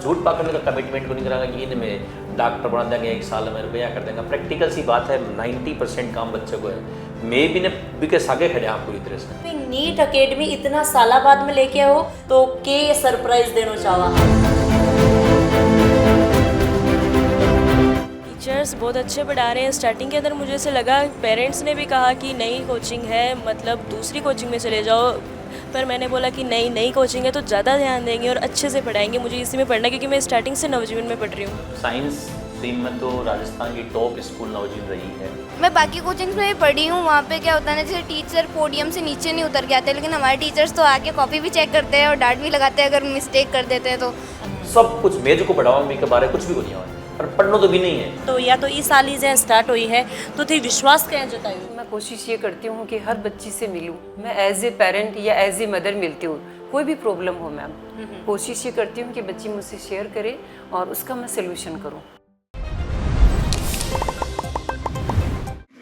झूठ पाकर का कमिटमेंट को नहीं करांगा कि इनमें डॉक्टर बना देंगे 1 साल में रुपया कर देंगे। प्रैक्टिकल सी बात है, 90% काम बच्चे को है। मैं भी ने भी के सागे खड़े हैं पूरी तरह से। नीट अकेडमी इतना साला बाद में लेके आओ तो के सरप्राइज देना चाहवा। टीचर्स बहुत अच्छे पढ़ा रहे हैं। स्टार्टिंग के अंदर मुझे ऐसे लगा, पेरेंट्स ने भी कहा कि नई कोचिंग है, मतलब दूसरी कोचिंग में चले जाओ, पर मैंने बोला कि नई कोचिंग है तो ज़्यादा ध्यान देंगे और अच्छे से पढ़ाएंगे। मुझे इसी में पढ़ना है क्योंकि मैं स्टार्टिंग से नवजीवन में पढ़ रही हूँ। साइंस स्ट्रीम में तो राजस्थान की टॉप स्कूल नवजीवन रही है। मैं बाकी कोचिंग्स में भी पढ़ी हूँ, वहाँ पे क्या होता है ना, जैसे टीचर पोडियम से नीचे नहीं उतर के आते, लेकिन हमारे टीचर्स तो आके कॉपी भी चेक करते हैं और डांट भी लगाते हैं अगर मिस्टेक कर देते हैं तो। सब कुछ मेज को पढ़ावा भी के बारे कुछ भी नहीं हुआ, पर पढ़ना तो भी नहीं है। तो या तो इस साल ही जहाँ स्टार्ट हुई है तो थी विश्वास कहें जतायु। मैं कोशिश ये करती हूँ कि हर बच्ची से मिलूँ, मैं एज ए पेरेंट या एज ए मदर मिलती हूँ। कोई भी प्रॉब्लम हो मैम, कोशिश ये करती हूँ कि बच्ची मुझसे शेयर करे और उसका मैं सलूशन करूँ।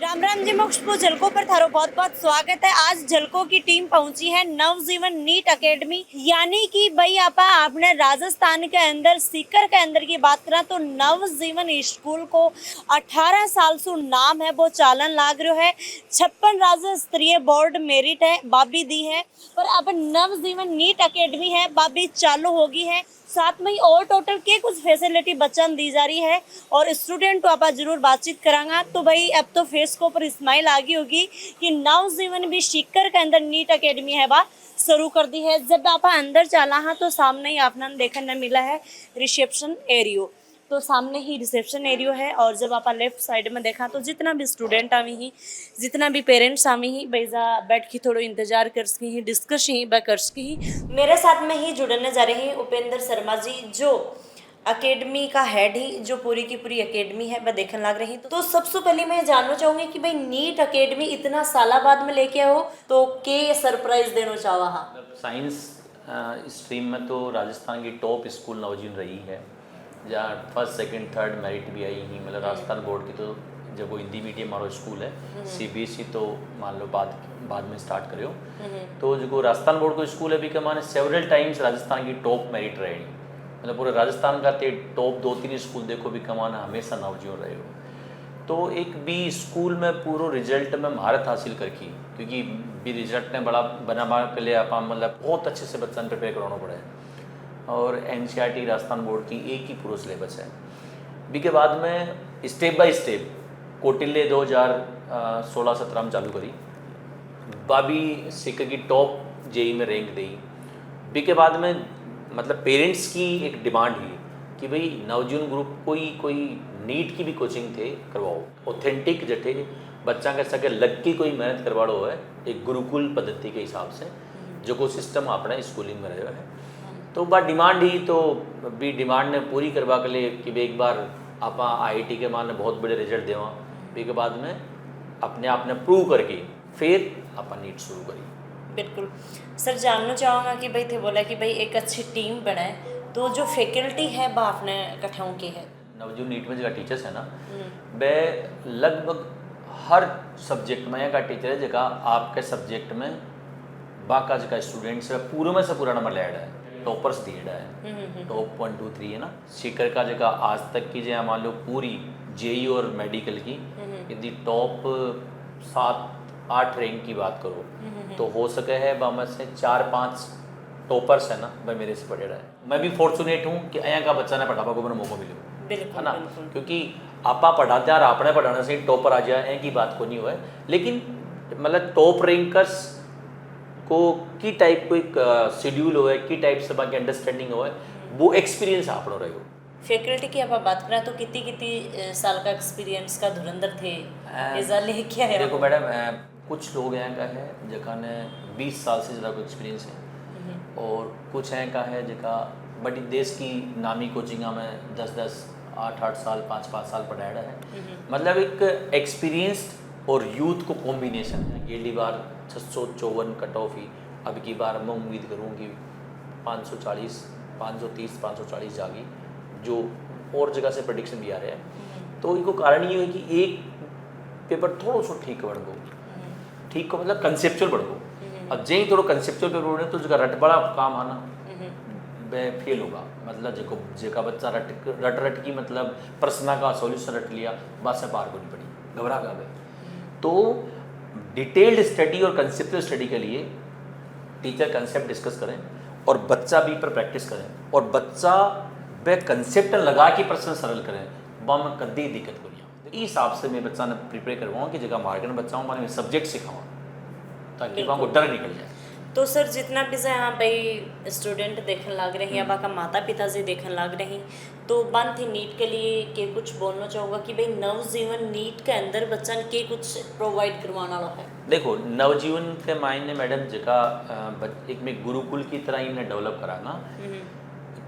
राम राम जी मोक्षपो झलको पर थारो बहुत बहुत स्वागत है। आज झलको की टीम पहुंची है नवजीवन नीट एकेडमी, यानी कि भाई आपने राजस्थान के अंदर सीकर के अंदर की बात करा तो नवजीवन स्कूल को 18 साल से नाम है वो चालन लाग रहा है। 56 राज्य स्तरीय बोर्ड मेरिट है बाबी दी है, पर अब नवजीवन नीट एकेडमी है बाबी चालू होगी है। साथ में ही और टोटल के कुछ फैसिलिटी बच्चन दी जा रही है और स्टूडेंट तो आप जरूर बातचीत करांगा। तो भाई अब तो फेस को ऊपर स्माइल आ गई होगी कि नवजीवन भी सीकर के अंदर नीट एकेडमी है बा शुरू कर दी है। जब आप अंदर चला हाँ तो सामने ही आपने देखने मिला है रिसेप्शन एरियो, तो सामने ही रिसेप्शन एरियो है। और जब आप लेफ्ट साइड में देखा तो जितना भी स्टूडेंट आवी ही, जितना भी पेरेंट्स आवी ही, बैजा बैठ के थोड़ा इंतजार कर सकी ही, डिस्कस ही कर सकी ही। मेरे साथ में ही जुड़ने जा रहे हैं उपेंद्र शर्मा जी, जो अकेडमी का हेड ही, जो पूरी की पूरी अकेडमी है वह देखने लग रही। तो सबसे पहले मैं जानना चाहूँगी कि भाई नीट अकेडमी इतना साला बाद में लेके आओ तो के सरप्राइज देना चाहवा। हाँ, साइंस स्ट्रीम में तो राजस्थान की टॉप स्कूल नवजीवन रही है, जहाँ फर्स्ट सेकंड थर्ड मेरिट भी आई ही। मतलब राजस्थान बोर्ड की तो जब वो हिंदी मीडियम हमारा स्कूल है, CBSE तो मान लो बाद में स्टार्ट करो, तो जो राजस्थान बोर्ड को स्कूल है भी के माने सेवरल टाइम्स राजस्थान की टॉप मेरिट रहे। मतलब पूरे राजस्थान का टॉप 2-3 स्कूल देखो भी कमाना हमेशा नवजीवन रहे हो। तो एक भी स्कूल में पूरा रिजल्ट में महारत हासिल करकी, क्योंकि भी रिजल्ट ने बड़ा बना के लिए आप मतलब बहुत अच्छे से बच्चा प्रिपेयर कराना पड़ा है। और NCERT राजस्थान बोर्ड की एक ही पूरा सिलेबस है। बी के बाद में स्टेप बाय स्टेप कौटिल्य 2016-17 में चालू करी, बाबी सीकर की टॉप JEE में रैंक दी। बी के बाद में मतलब पेरेंट्स की एक डिमांड हुई कि भाई नवजीवन ग्रुप कोई नीट की भी कोचिंग थे करवाओ, ऑथेंटिक जटे बच्चा के सके लग की कोई मेहनत करवाड़ो है, एक गुरुकुल पद्धति के हिसाब से जो को सिस्टम अपना स्कूलिंग में रहा है। तो बात डिमांड ही तो भी डिमांड ने पूरी करवा के लिए कि एक बार आप IIT के मान बहुत बड़े रिजल्ट देवा, भी के बाद में अपने आप ने प्रूव करके फिर आप नीट शुरू करी। बिल्कुल सर, जानना चाहूँगा कि भाई थे बोला कि भाई एक अच्छी टीम बनाए, तो जो फैकल्टी है वह आपने इकट्ठाओं की है। नवजीवन नीट में जगह टीचर्स है ना, वह लगभग हर सब्जेक्ट में का टीचर है जगह आपके सब्जेक्ट में बाका जगह स्टूडेंट्स है पूरे में से पूरा नंबर ले है, टॉपर्स दिए है, टॉप 1 2 3 है ना। सीकर का जगह आज तक की जो मान लो पूरी JEE और मेडिकल की यदि टॉप 7-8 रैंक की बात करो तो हो सके है में से 4-5 टॉपर्स है ना भाई मेरे से पढ़े रहा है। मैं भी फॉर्चुनेट हूँ कि यहाँ का बच्चा ने पढ़ावा को मेरा मौका मिले है ना, क्योंकि आपा पढ़ाते हैं आपने पढ़ाने से टॉपर आ जाए की बात को नहीं हुआ है। लेकिन मतलब टॉप रैंकर्स को की टाइप कोई शेड्यूल हो है, की टाइप से बाकी अंडरस्टैंडिंग हो है, वो एक्सपीरियंस आप रहे हो। फैकल्टी की आप बात करें तो कितनी साल का एक्सपीरियंस का धुरंधर थे लेके आया? देखो मैडम, कुछ लोग यहाँ का है जगह ने 20 साल से ज़्यादा कोई एक्सपीरियंस है, और कुछ यहाँ का है जगह बड़ी देश की नामी कोचिंगा में 10-10 8-8 साल 5-5 साल पढ़ाया है। मतलब एक एक्सपीरियंस्ड और यूथ को कॉम्बिनेशन है। ये बार 654 कट ऑफ ही, अब की बार मैं उम्मीद करूँगी 540 530 540 जागी, जो और जगह से प्रेडिक्शन भी आ रहे हैं। तो इनको कारण ये है कि एक पेपर थोड़ा सा ठीक बढ़ गो, ठीक को मतलब कंसेप्चुअल बढ़ गो। अब जैसे थोड़ा कंसेप्चुअल पेपर बढ़े तो जगह रट बड़ा काम आना वह फेल होगा। मतलब जेका बच्चा रट की मतलब प्रश्न का सॉल्यूशन रट लिया, बस पार को नहीं पड़ी, घबरा गया वह। तो डिटेल्ड स्टडी और कंसेप्चुअल स्टडी के लिए टीचर कंसेप्ट डिस्कस करें और बच्चा भी पर प्रैक्टिस करें, और बच्चा वह कंसेप्ट लगा के प्रश्न सरल करें, वह में कदी दिक्कत को नहीं। इस हिसाब से मैं बच्चा ने प्रिपेयर करवाऊँ कि जगह मार्केट में बच्चा हूँ मैंने सब्जेक्ट सिखाऊँ ताकि वहाँ को डर निकल जाए। तो सर जितना भी से यहाँ भाई स्टूडेंट देखने लग रहे हैं या बाका माता पिता से देखने लग रहे हैं, तो बन थी नीट के लिए के कुछ बोलना चाहूँगा कि भाई नवजीवन नीट के अंदर बच्चन के कुछ प्रोवाइड करवाना वाला है। देखो नवजीवन के मायने मैडम जगह एक में गुरुकुल की तरह इन्हें डेवलप कराना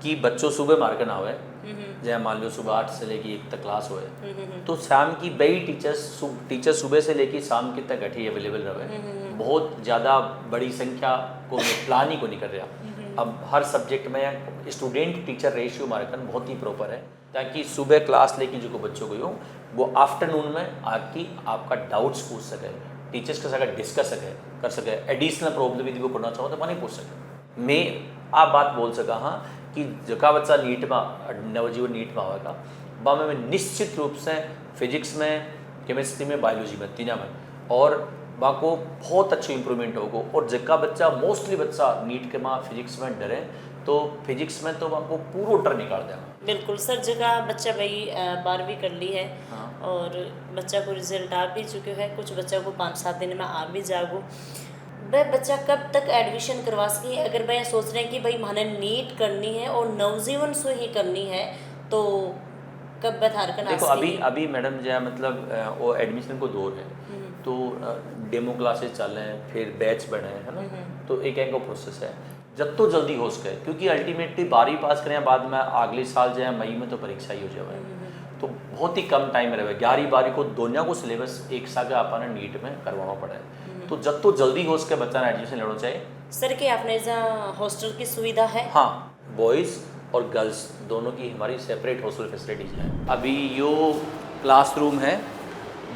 कि बच्चों सुबह मार्केट आवे, जैसे मान लो सुबह 8 से लेके 1 तक क्लास होए, तो शाम की वही टीचर सुबह से लेके शाम के तक अठी अवेलेबल रहे। बहुत ज़्यादा बड़ी संख्या को प्लान ही को नहीं कर रहा। अब हर सब्जेक्ट में स्टूडेंट टीचर रेशियो मार्कन बहुत ही प्रॉपर है, ताकि सुबह क्लास लेके जो बच्चों को हो वो आफ्टरनून में आके आपका डाउट्स पूछ सके, टीचर्स के साथ डिस्कस कर सके, एडिशनल प्रॉब्लम यदि वो पढ़ना चाहो तो नहीं पूछ सके। मैं आप बात बोल सका हाँ कि जका बच्चा नीट में नवजीवन नीट में आएगा वह में निश्चित रूप से फिजिक्स में, केमिस्ट्री में, बायोलॉजी में, तीनों में, और वहाँ को बहुत अच्छी इंप्रूवमेंट होगा। और जका बच्चा मोस्टली बच्चा नीट के माँ फिजिक्स में डरे तो फिजिक्स में तो वहाँ को पूरा डर निकाल देगा। बिल्कुल सर, जगह बच्चा भाई 12वीं कर ली है। हाँ। और बच्चा को रिजल्ट आ भी चुके हैं, कुछ बच्चा को 5-7 दिन में आ भी जागो। वह बच्चा कब तक एडमिशन करवा सके? अगर भाई सोच रहे हैं कि भाई मैंने नीट करनी है और नवजीवन से ही करनी है, तो कब बता रखना? देखो अभी मैडम जो है मतलब वो एडमिशन को दौर है, तो डेमो क्लासेस चल रहे हैं, फिर बैच बने हैं ना, तो एक प्रोसेस है जब तो जल्दी हो सके, क्योंकि अल्टीमेटली 12वीं पास करें बाद में अगले साल जो है मई में तो परीक्षा ही हो जाए, तो बहुत ही कम टाइम में रहे। 11वीं-12वीं को दोनों को सिलेबस एक साथ आपने नीट में करवाना पड़ा है, तो जब तो जल्दी हो सके बच्चा ने एडमिशन लेना चाहिए। सर के आपने जहाँ हॉस्टल की सुविधा है? हाँ, बॉयज़ और गर्ल्स दोनों की हमारी सेपरेट हॉस्टल फैसिलिटीज़ हैं। अभी यो क्लासरूम है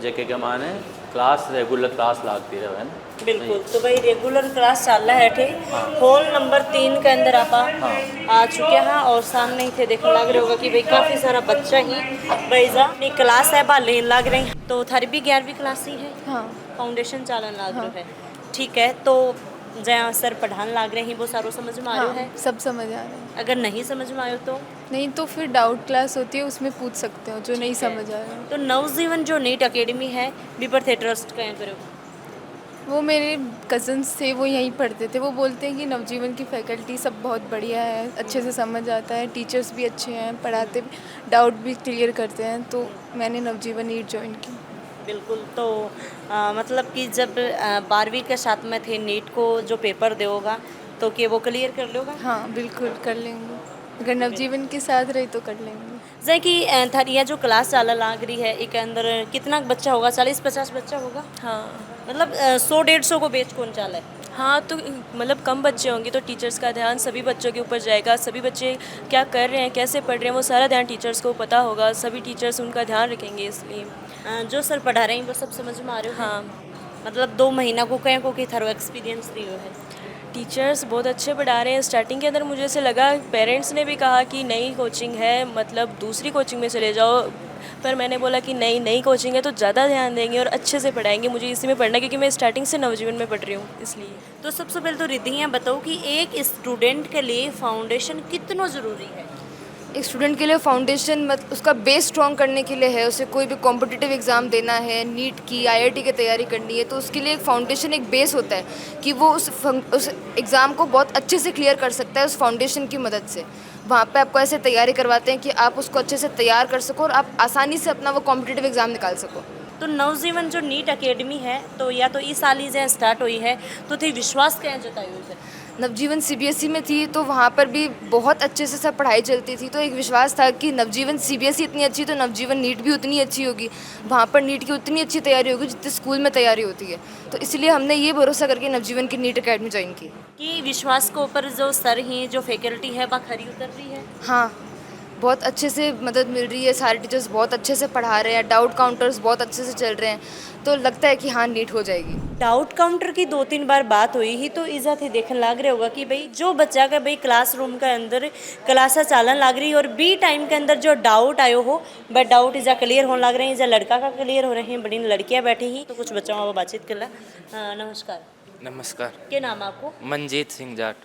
जैके के माने क्लास रेगुलर क्लास लागती रहे हैं। बिल्कुल, तो भाई रेगुलर क्लास चल रहा है थे। हॉल नंबर 3 के अंदर आप आ चुके हैं और सामने ही थे देखने लग रहे होगा कि भाई काफ़ी सारा बच्चा ही भाई अपनी क्लास है बा लेन लग रहे हैं। तो थारी भी 11वीं क्लास ही है? हाँ, फाउंडेशन चालन लग रहा है। ठीक है, तो जहाँ सर पढ़ाने लग रहे हैं वो सारो समझ में आ रहा है? सब समझ आ रहा है। अगर नहीं समझ में आयो तो? नहीं तो फिर डाउट क्लास होती है, उसमें पूछ सकते हो जो नहीं समझ आ रहा है। तो नवजीवन जो नीट अकेडमी है बीपर थे ट्रस्ट कहीं करो? वो मेरे कज़न्स थे, वो यहीं पढ़ते थे, वो बोलते हैं कि नवजीवन की फैकल्टी सब बहुत बढ़िया है, अच्छे से समझ आता है, टीचर्स भी अच्छे हैं, पढ़ाते डाउट भी क्लियर करते हैं, तो मैंने नवजीवन नीट ज्वाइन की। बिल्कुल, तो मतलब कि जब 12वीं के साथ में थे नीट को जो पेपर दोगा तो कि वो क्लियर कर लोगा? हाँ बिल्कुल कर लेंगे, अगर नवजीवन के साथ रही तो कर लेंगे। जैसे कि थारिया जो क्लास चाल लाग रही है एक अंदर कितना बच्चा होगा? 40-50 बच्चा होगा? हाँ, मतलब 100-150 को बेच कौन चाल है? हाँ, तो मतलब कम बच्चे होंगे तो टीचर्स का ध्यान सभी बच्चों के ऊपर जाएगा, सभी बच्चे क्या कर रहे हैं, कैसे पढ़ रहे हैं, वो सारा ध्यान टीचर्स को पता होगा, सभी टीचर्स उनका ध्यान रखेंगे। इसलिए जो सर पढ़ा रहे हैं वो सब समझ में आ रहे हो? हाँ, मतलब 2 महीना को कहीं को कि थारो एक्सपीरियंस रही है? टीचर्स बहुत अच्छे पढ़ा रहे हैं। स्टार्टिंग के अंदर मुझे ऐसे लगा, पेरेंट्स ने भी कहा कि नई कोचिंग है, मतलब दूसरी कोचिंग में चले जाओ, पर मैंने बोला कि नई कोचिंग है तो ज़्यादा ध्यान देंगे और अच्छे से पढ़ाएंगे, मुझे इसी में पढ़ना है क्योंकि मैं स्टार्टिंग से नवजीवन में पढ़ रही हूँ इसलिए। तो सबसे पहले तो रिद्धियाँ बताओ कि एक स्टूडेंट के लिए फाउंडेशन कितना ज़रूरी है? एक स्टूडेंट के लिए फाउंडेशन उसका बेस स्ट्रॉन्ग करने के लिए है, उसे कोई भी कॉम्पिटिटिव एग्ज़ाम देना है, नीट की, IIT की तैयारी करनी है, तो उसके लिए एक फाउंडेशन, एक बेस होता है कि वो उस एग्ज़ाम को बहुत अच्छे से क्लियर कर सकता है उस फाउंडेशन की मदद से। वहाँ पे आपको ऐसे तैयारी करवाते हैं कि आप उसको अच्छे से तैयार कर सको और आप आसानी से अपना वो कॉम्पिटिटिव एग्ज़ाम निकाल सको। तो नवजीवन जो नीट अकेडमी है तो या तो इस साल ही जहाँ स्टार्ट हुई है, तो थी विश्वास क्या जताई हुई है? नवजीवन CBSE में थी तो वहाँ पर भी बहुत अच्छे से सब पढ़ाई चलती थी, तो एक विश्वास था कि नवजीवन CBSE इतनी अच्छी तो नवजीवन नीट भी उतनी अच्छी होगी, वहाँ पर नीट की उतनी अच्छी तैयारी होगी जितनी स्कूल में तैयारी होती है। तो इसलिए हमने ये भरोसा करके नवजीवन की नीट अकेडमी ज्वाइन की। कि विश्वास के ऊपर जो सर ही जो फैकल्टी है वह खरी उतर रही है? हाँ, बहुत अच्छे से मदद मिल रही है, सारे टीचर्स बहुत अच्छे से पढ़ा रहे हैं, डाउट काउंटर्स बहुत अच्छे से चल रहे हैं, तो लगता है कि हाँ नीट हो जाएगी। डाउट काउंटर की 2-3 बार बात हुई ही तो इजा थे देखने लग रहे होगा कि भाई जो बच्चा का भाई क्लासरूम के अंदर क्लासा चालन लग रही और बी टाइम के अंदर जो डाउट आयो हो वह डाउट इजा क्लियर होने लग रहे हैं, इजा लड़का का क्लियर हो रहे हैं, बड़ी लड़कियां बैठी ही तो कुछ बच्चों में बातचीत कर ला। नमस्कार, नमस्कार। क्या नाम है आपको? मंजीत सिंह जाट,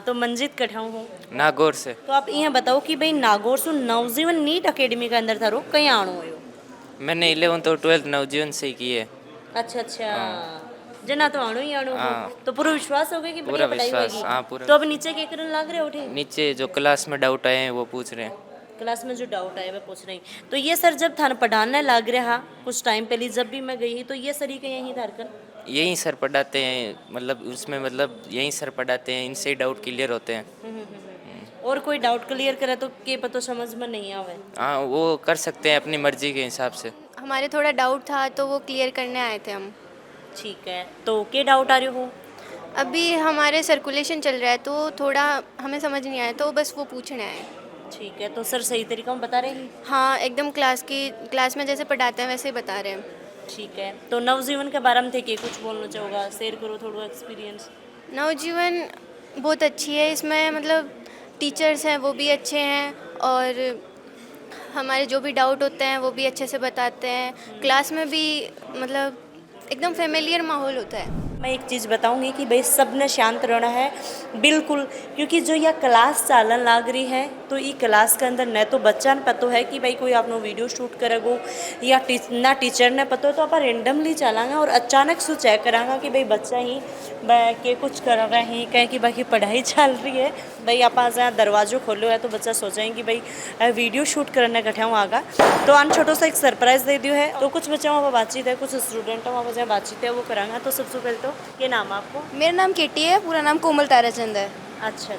तो मंजीत कठाऊँ हूँ। नागौर से। तो आप यहाँ बताओ कि भाई नागौर से नवजीवन नीट अकेडमी के अंदर थारो कहीं आणो हो? मैंने 11th और 12th नवजीवन से ही की है। अच्छा जना तो आणो ही आणो हो। तो पूरा विश्वास हो गया कि पूरा बढ़िया पढ़ाई विश्वास, होगी? हाँ, पूरा। तो अब नीचे क्या करने लग रहे हो? ठीक, नीचे जो क्लास में डाउट आए हैं वो पूछ रहे हैं। क्लास में जो डाउट आया मैं पूछ रही हूँ। तो ये सर जब थाने पढ़ाने लग रहा कुछ टाइम पहले जब भी मैं गई तो ये सर ही के यहीं धारकर यहीं सर पढ़ाते हैं, मतलब उसमें मतलब यहीं सर पढ़ाते हैं, इनसे ही डाउट क्लियर होते हैं। और कोई डाउट क्लियर करे तो के पता समझ में नहीं आवे? हाँ, वो कर सकते हैं अपनी मर्जी के हिसाब से। हमारे थोड़ा डाउट था तो वो क्लियर करने आए थे हम। ठीक है, तो के डाउट आ रहे हो? अभी हमारे सर्कुलेशन चल रहा है तो थोड़ा हमें समझ नहीं आया तो बस वो पूछने आए। ठीक है, तो सर सही तरीका में बता रहे हैं? हाँ, एकदम क्लास में जैसे पढ़ाते हैं वैसे ही बता रहे हैं। ठीक है, तो नवजीवन के बारे में थे कि कुछ बोलना चाहोगा? शेयर करो थोड़ा एक्सपीरियंस। नवजीवन बहुत अच्छी है, इसमें मतलब टीचर्स हैं वो भी अच्छे हैं और हमारे जो भी डाउट होते हैं वो भी अच्छे से बताते हैं। क्लास में भी मतलब एकदम फेमिलियर माहौल होता है। मैं एक चीज़ बताऊंगी कि भाई सब ने शांत रहना है बिल्कुल, क्योंकि जो यह क्लास चालन लाग रही है तो ये क्लास के अंदर न तो बच्चा ने पता है कि भाई कोई आपने वीडियो शूट करेगो या ना टीचर ने पता तो आप रेंडमली चलांगा और अचानक से चेक करांगा कि भाई बच्चा ही के कुछ कर रहे हैं कहें कि बाकी पढ़ाई चल रही है भाई आप जहाँ दरवाज़ो खोलो है तो बच्चा सोचें कि भाई वीडियो शूट करने कठा आगा तो अन छोटो सा एक सरप्राइज़ दे दियो है। तो कुछ बच्चों में बातचीत है, कुछ स्टूडेंटों में जहाँ बातचीत है वो करांगा। तो सबसे पहले तो ये नाम है आपको? मेरा नाम केटी है, पूरा नाम कोमल ताराचंद है। अच्छा,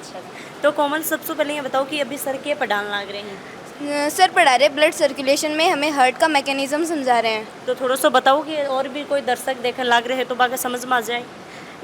तो कोमल सबसे पहले ये बताओ कि अभी सर के पढ़ाने लग रहे हैं? सर पढ़ा रहे ब्लड सर्कुलेशन में, हमें हार्ट का मैकेनिज्म समझा रहे हैं। तो थोड़ा सा बताओ कि और भी कोई दर्शक देखने लग रहे हैं तो बाकी समझ में आ जाए।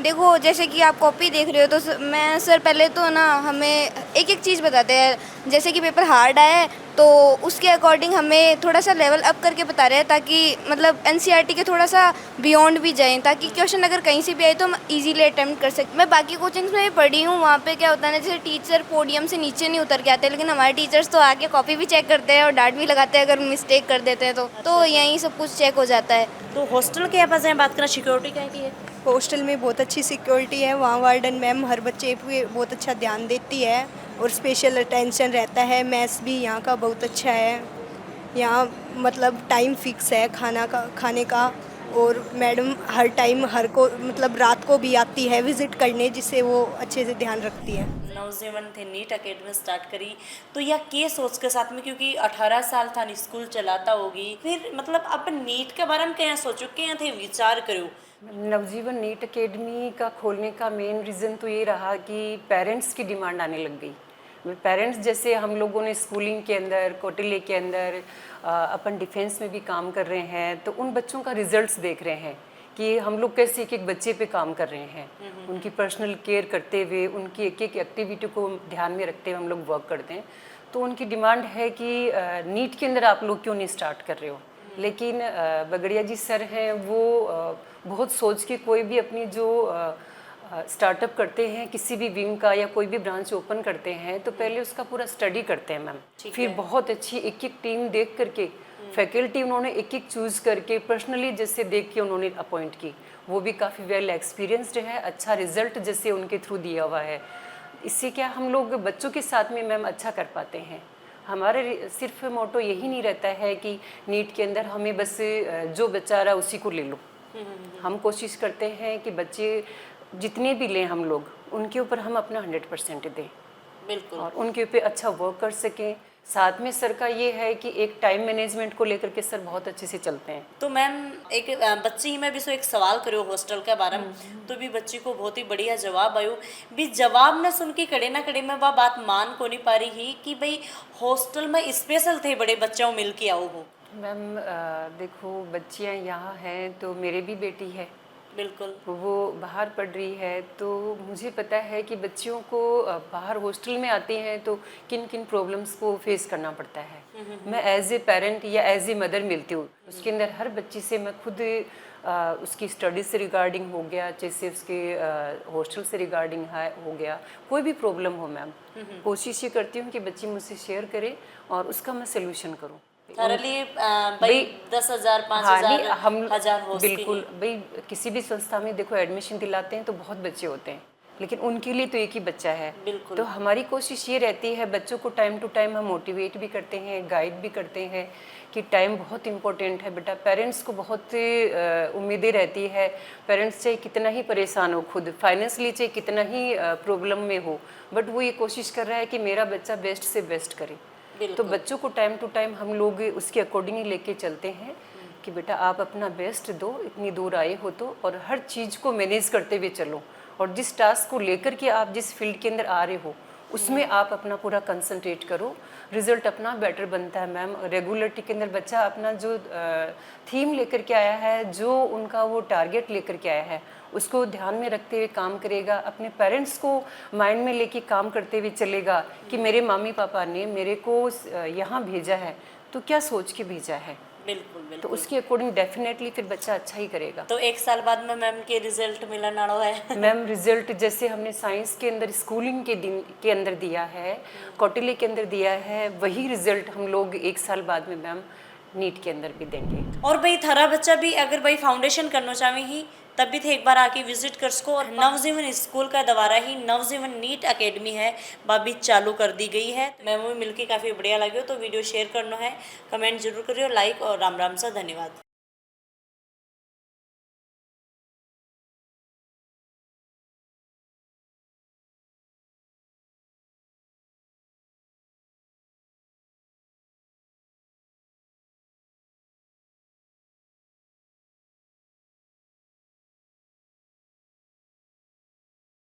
देखो जैसे कि आप कॉपी देख रहे हो तो मैं सर पहले तो ना हमें एक एक चीज़ बताते हैं। जैसे कि पेपर हार्ड आया तो उसके अकॉर्डिंग हमें थोड़ा सा लेवल अप करके बता रहे हैं ताकि मतलब एनसीईआरटी के थोड़ा सा बियॉन्ड भी जाएं, ताकि क्वेश्चन अगर कहीं से भी आए तो हम इजीली अटेम्प्ट कर सकें। मैं बाकी कोचिंग्स में भी पढ़ी हूँ, वहाँ पे क्या होता है ना, जैसे टीचर पोडियम से नीचे नहीं उतर के आते, लेकिन हमारे टीचर्स तो आके कॉपी भी चेक करते हैं और डांट भी लगाते हैं अगर मिस्टेक कर देते हैं तो यहीं सब कुछ चेक हो जाता है। तो हॉस्टल के पास बात करें, सिक्योरिटी क्या की है? हॉस्टल में बहुत अच्छी सिक्योरिटी है, वहाँ वार्डन मैम हर बच्चे पे बहुत अच्छा ध्यान देती है और स्पेशल अटेंशन रहता है। मैथ्स भी यहाँ का बहुत अच्छा है, यहाँ मतलब टाइम फिक्स है खाने का और मैडम हर टाइम को मतलब रात को भी आती है विज़िट करने, जिससे वो अच्छे से ध्यान रखती है। नवजीवन थे नीट अकेडमी स्टार्ट करी तो यह के सोच के साथ में, क्योंकि 18 साल था स्कूल चलाता होगी, फिर मतलब अपन नीट के बारे में क्या सोचो, क्या थे विचार करो? नवजीवन नीट अकेडमी का खोलने का मेन रीज़न तो ये रहा कि पेरेंट्स की डिमांड आने लग गई। पेरेंट्स जैसे हम लोगों ने स्कूलिंग के अंदर, कोटिले के अंदर, अपन डिफेंस में भी काम कर रहे हैं, तो उन बच्चों का रिजल्ट्स देख रहे हैं कि हम लोग कैसे एक एक बच्चे पे काम कर रहे हैं, उनकी पर्सनल केयर करते हुए, उनकी एक एक एक्टिविटी को ध्यान में रखते हुए हम लोग वर्क करते हैं। तो उनकी डिमांड है कि नीट के अंदर आप लोग क्यों नहीं स्टार्ट कर रहे हो। लेकिन बगड़िया जी सर हैं वो बहुत सोच के कोई भी अपनी जो स्टार्टअप करते हैं, किसी भी विंग का या कोई भी ब्रांच ओपन करते हैं तो पहले उसका पूरा स्टडी करते हैं मैम, फिर बहुत अच्छी एक एक टीम देख करके फैकल्टी उन्होंने एक एक चूज़ करके पर्सनली जैसे देख के उन्होंने अपॉइंट की, वो भी काफ़ी वेल एक्सपीरियंस्ड है, अच्छा रिजल्ट जैसे उनके थ्रू दिया हुआ है। इससे क्या हम लोग बच्चों के साथ में मैम अच्छा कर पाते हैं। हमारे सिर्फ मोटो यही नहीं रहता है कि नीट के अंदर हमें बस जो बच्चा रहा उसी को ले लो। हम कोशिश करते हैं कि बच्चे जितने भी लें हम लोग उनके ऊपर हम अपना 100% दें, बिल्कुल, और उनके ऊपर अच्छा वर्क कर सकें। साथ में सर का ये है कि एक टाइम मैनेजमेंट को लेकर के सर बहुत अच्छे से चलते हैं। तो मैम एक बच्ची ही मैं भी सो एक सवाल करो हॉस्टल के बारे में, तो भी बच्ची को बहुत ही बढ़िया जवाब आयो, भी जवाब न सुन के कड़े ना कड़े में वह बात मान को नहीं पा रही ही कि भाई हॉस्टल में स्पेशल थे बड़े बच्चों मिल के आओ हो। मैम देखो बच्चियाँ यहाँ हैं तो मेरे भी बेटी है, बिल्कुल। वो बाहर पढ़ रही है, तो मुझे पता है कि बच्चियों को बाहर हॉस्टल में आते हैं तो किन किन प्रॉब्लम्स को फेस करना पड़ता है। मैं एज ए पेरेंट या एज ए मदर मिलती हूँ, उसके अंदर हर बच्ची से मैं खुद उसकी स्टडीज से रिगार्डिंग हो गया, जैसे उसके हॉस्टल से रिगार्डिंग हो गया, कोई भी प्रॉब्लम हो मैम, कोशिश ये करती हूँ कि बच्ची मुझसे शेयर करे और उसका मैं सोल्यूशन करूँ। थारली भाई 10,000 5,000 हजार होस्ट बिल्कुल भाई, किसी भी संस्था में देखो एडमिशन दिलाते हैं तो बहुत बच्चे होते हैं, लेकिन उनके लिए तो एक ही बच्चा है। बिल्कुल। तो हमारी कोशिश ये रहती है, बच्चों को टाइम टू टाइम हम मोटिवेट भी करते हैं, गाइड भी करते हैं कि टाइम बहुत इंपॉर्टेंट है बेटा। पेरेंट्स को बहुत उम्मीदें रहती है, पेरेंट्स चाहे कितना ही परेशान हो, खुद फाइनेंशियली चाहे कितना ही प्रॉब्लम में हो, बट वो ये कोशिश कर रहा है कि मेरा बच्चा बेस्ट से बेस्ट करे। तो बच्चों को टाइम टू टाइम हम लोग उसके अकॉर्डिंगली लेके चलते हैं कि बेटा आप अपना बेस्ट दो, इतनी दूर आए हो तो, और हर चीज़ को मैनेज करते हुए चलो, और जिस टास्क को लेकर के आप जिस फील्ड के अंदर आ रहे हो उसमें आप अपना पूरा कंसंट्रेट करो, रिजल्ट अपना बेटर बनता है मैम। रेगुलरिटी के अंदर बच्चा अपना जो थीम लेकर के आया है, जो उनका वो टारगेट लेकर के आया है, उसको ध्यान में रखते हुए काम करेगा, अपने पेरेंट्स को माइंड में लेके काम करते हुए चलेगा कि मेरे मम्मी पापा ने मेरे को यहाँ भेजा है तो क्या सोच के भेजा है। बिल्कुल तो बिल्कुल। उसके अकॉर्डिंग डेफिनेटली फिर बच्चा अच्छा ही करेगा। तो 1 साल बाद में मैम के रिजल्ट मिलन वाला है। मैम रिजल्ट जैसे हमने साइंस के अंदर स्कूलिंग के दिन के अंदर दिया है, कौटिल्य के अंदर दिया है, वही रिजल्ट हम लोग 1 साल बाद में मैम नीट के अंदर भी देंगे। और भाई थारा बच्चा भी अगर भाई फाउंडेशन करना चाहे ही तब भी थे एक बार आके विजिट कर सको। और नवजीवन स्कूल का दोबारा ही नवजीवन नीट एकेडमी है बाबी चालू कर दी गई है। मैं वो मिलके काफ़ी बढ़िया लगे, तो वीडियो शेयर करना है, कमेंट जरूर करियो, लाइक और राम राम सा धन्यवाद।